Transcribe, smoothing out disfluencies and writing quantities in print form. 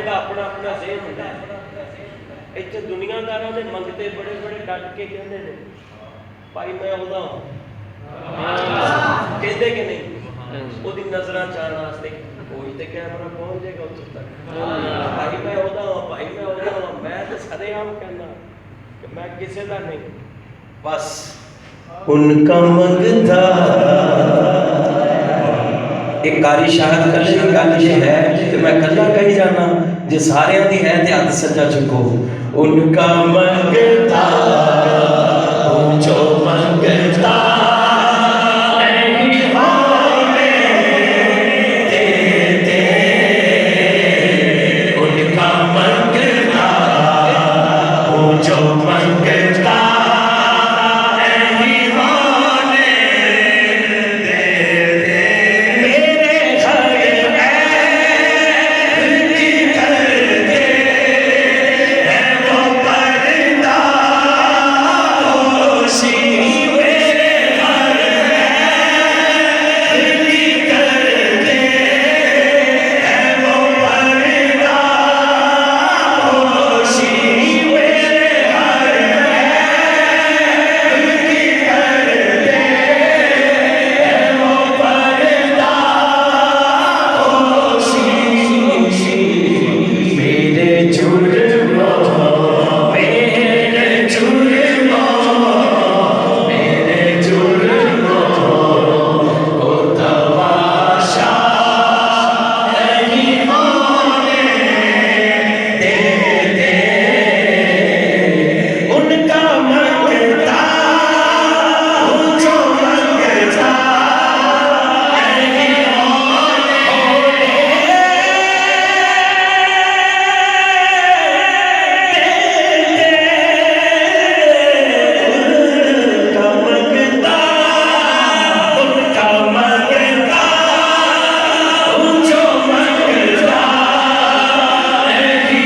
सारे का अपना अपना सेम होता है। इतने दुनियादारों ने मंगते बड़े बड़े डट के कहते हैं भाई मैं ਉਹਦਾ कहते कि नहीं ਉਹਦੀ ਨਜ਼ਰਾਂ ਚਾਹਣ ਵਾਸਤੇ कोई तो कैमरा पहुंच जाएगा उत्तर तक भाई मैं ਉਹਦਾ भाई मैं ਉਹਦਾ मैं तो सरेआम कहना कि मैं किसी का नहीं बस उनका मंगता। एक कारी शायद कल की गल ये है कि मैं कला कही जाना जे सारे दी है ते हथ सजा चुको उनका मंगता जो मंगता